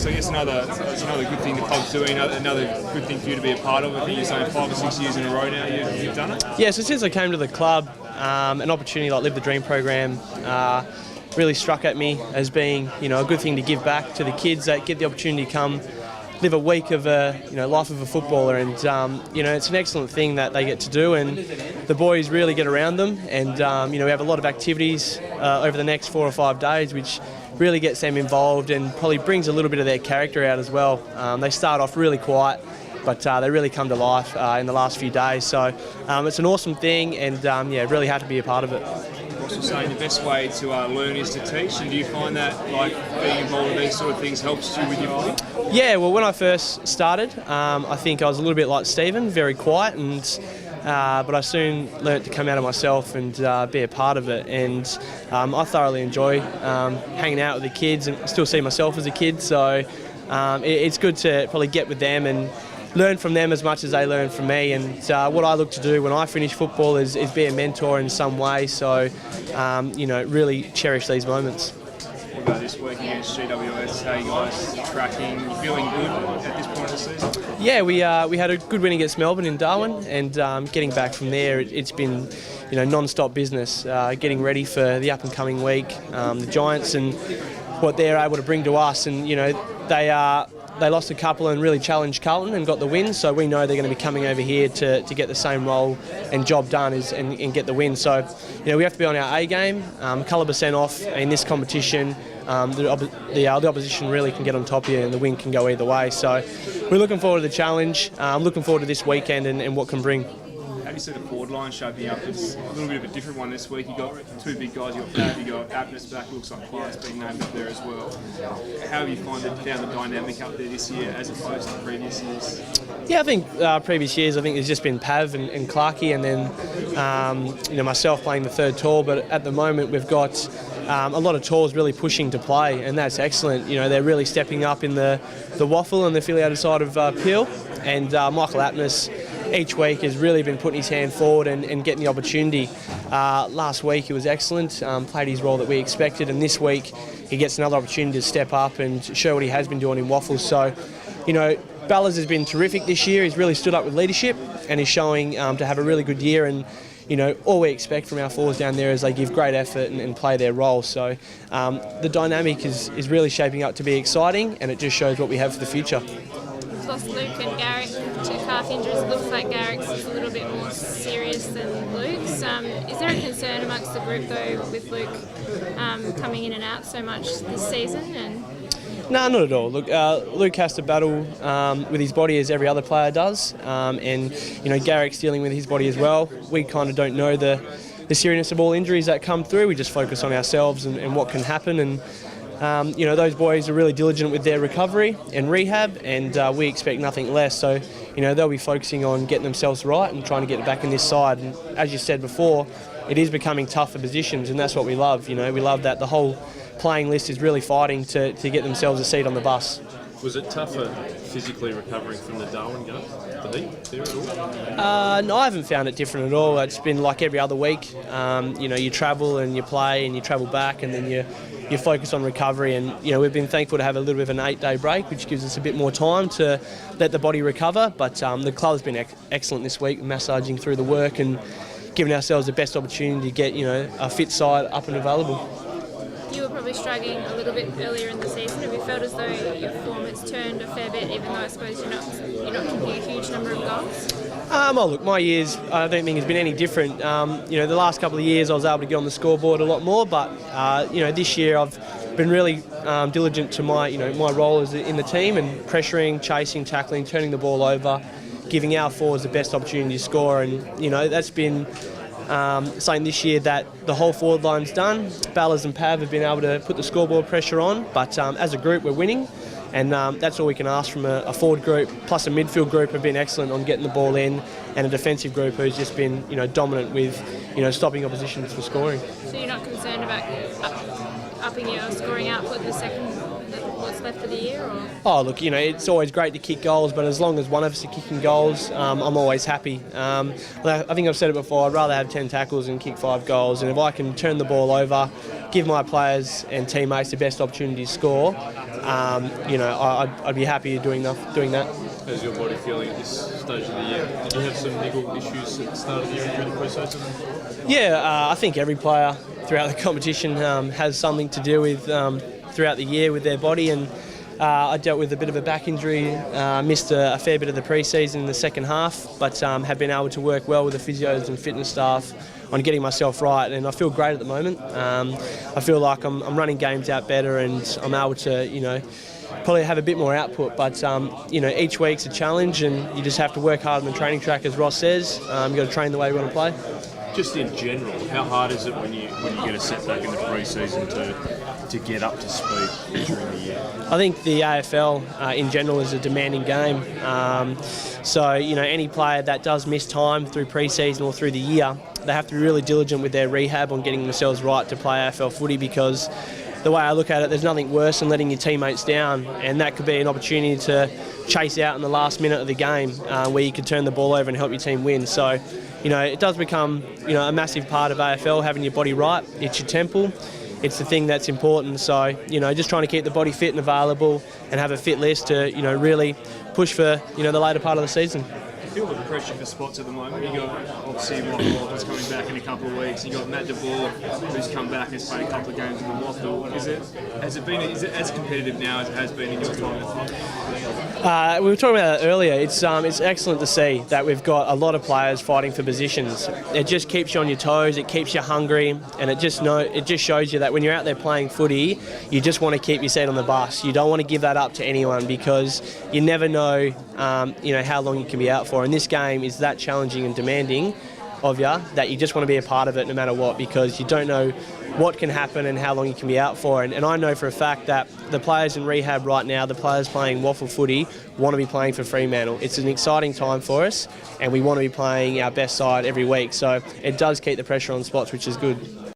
So I guess it's another good thing the club's doing, another good thing for you to be a part of. I think you're saying 5 or 6 years in a row now you've done it? Yeah, so since I came to the club, an opportunity like Live the Dream program really struck at me as being, a good thing to give back to the kids that get the opportunity to come live a week of a life of a footballer, and it's an excellent thing that they get to do, and the boys really get around them, and we have a lot of activities over the next 4 or 5 days which really gets them involved and probably brings a little bit of their character out as well. They start off really quiet, but they really come to life in the last few days, so it's an awesome thing, and really happy to be a part of it. Also saying the best way to learn is to teach, and do you find that being involved in these sort of things helps you with your body? Yeah, well, when I first started, I think I was a little bit like Stephen, very quiet, but I soon learnt to come out of myself and be a part of it, and I thoroughly enjoy hanging out with the kids and still see myself as a kid, so it's good to probably get with them and learn from them as much as they learn from me, and what I look to do when I finish football is be a mentor in some way, so really cherish these moments. What about this week against GWS? How are you guys tracking? You feeling good at this point of the season? Yeah, we had a good win against Melbourne in Darwin, and getting back from there, it's been non-stop business, getting ready for the up-and-coming week, the Giants and what they're able to bring to us, and they lost a couple and really challenged Carlton and got the win, so we know they're going to be coming over here to get the same role and job done and get the win. So we have to be on our A game, calibre sent off in this competition. The opposition really can get on top of you, and the win can go either way. So we're looking forward to the challenge. I'm looking forward to this weekend and what can bring. How do you see the forward line shaping up? It's a little bit of a different one this week. You've got 2 big guys. You've got Pav, you've got Abness back. Looks like Clark's been named up there as well. How have you found the dynamic up there this year as opposed to previous years? Yeah, I think previous years, I think there's just been Pav and Clarkey, and then myself playing the third tall. But at the moment, we've got a lot of talls really pushing to play, and that's excellent. They're really stepping up in the waffle and the affiliated side of Peel, and Michael Abness each week has really been putting his hand forward and getting the opportunity. Last week he was excellent, played his role that we expected, and this week he gets another opportunity to step up and show what he has been doing in waffles. So, Ballas has been terrific this year. He's really stood up with leadership and he's showing to have a really good year, and all we expect from our forwards down there is they give great effort and play their role. So the dynamic is really shaping up to be exciting, and it just shows what we have for the future. We've lost Luke and Garrick to calf injuries. It looks like Garrick's is a little bit more serious than Luke's. Is there a concern amongst the group though with Luke coming in and out so much this season? No, not at all. Look, Luke has to battle with his body as every other player does, and Garrick's dealing with his body as well. We kind of don't know the seriousness of all injuries that come through. We just focus on ourselves and what can happen, and those boys are really diligent with their recovery and rehab, and we expect nothing less. So they'll be focusing on getting themselves right and trying to get back in this side. And as you said before, it is becoming tough for positions, and that's what we love. We love that the whole playing list is really fighting to get themselves a seat on the bus. Was it tougher physically recovering from the Darwin game, the heat there at all? No, I haven't found it different at all. It's been like every other week. You travel and you play and you travel back, and then you focus on recovery. And we've been thankful to have a little bit of an 8-day break, which gives us a bit more time to let the body recover. But the club's been excellent this week, massaging through the work and giving ourselves the best opportunity to get a fit side up and available. You were probably struggling a little bit earlier in the season. Have you felt as though your form has turned a fair bit, even though I suppose you're not kicking a huge number of goals? Well, look, my years I don't think has been any different. The last couple of years I was able to get on the scoreboard a lot more, but this year I've been really diligent to my role as in the team, and pressuring, chasing, tackling, turning the ball over, giving our forwards the best opportunity to score, and that's been saying this year that the whole forward line's done. Ballas and Pav have been able to put the scoreboard pressure on, but as a group we're winning, and that's all we can ask from a forward group. Plus a midfield group have been excellent on getting the ball in, and a defensive group who's just been dominant with stopping oppositions for scoring. So you're not concerned about upping your scoring output the second what's left of the year? Or? Oh, look, it's always great to kick goals, but as long as one of us are kicking goals, I'm always happy. I think I've said it before, I'd rather have 10 tackles and kick 5 goals, and if I can turn the ball over, give my players and teammates the best opportunity to score, I'd be happy doing that. How's your body feeling at this stage of the year? Did you have some niggle issues at the start of the year and during the pre-season? Yeah, I think every player throughout the competition has something to do with throughout the year with their body, and I dealt with a bit of a back injury, missed a fair bit of the pre-season in the second half, but have been able to work well with the physios and fitness staff on getting myself right, and I feel great at the moment. I feel like I'm running games out better, and I'm able to, probably have a bit more output, but each week's a challenge, and you just have to work hard on the training track, as Ross says. You've got to train the way you want to play. Just in general, how hard is it when you get a setback in the pre-season to get up to speed during the year? I think the AFL in general is a demanding game. So any player that does miss time through pre-season or through the year, they have to be really diligent with their rehab on getting themselves right to play AFL footy, because the way I look at it, there's nothing worse than letting your teammates down, and that could be an opportunity to chase out in the last minute of the game where you could turn the ball over and help your team win. So, it does become, a massive part of AFL, having your body right. It's your temple. It's the thing that's important. So, just trying to keep the body fit and available and have a fit list to, really push for, the later part of the season. Feel the pressure for spots at the moment. You got obviously Rock Walker's coming back in a couple of weeks. You got Matt DeBoer, who's come back and has played a couple of games in the Waffle. Is it as competitive now as it has been in your time? We were talking about that earlier. It's excellent to see that we've got a lot of players fighting for positions. It just keeps you on your toes. It keeps you hungry, and it just shows you that when you're out there playing footy, you just want to keep your seat on the bus. You don't want to give that up to anyone, because you never know, how long you can be out for. And this game is that challenging and demanding of you that you just want to be a part of it no matter what, because you don't know what can happen and how long you can be out for. And I know for a fact that the players in rehab right now, the players playing waffle footy, want to be playing for Fremantle. It's an exciting time for us, and we want to be playing our best side every week. So it does keep the pressure on spots, which is good.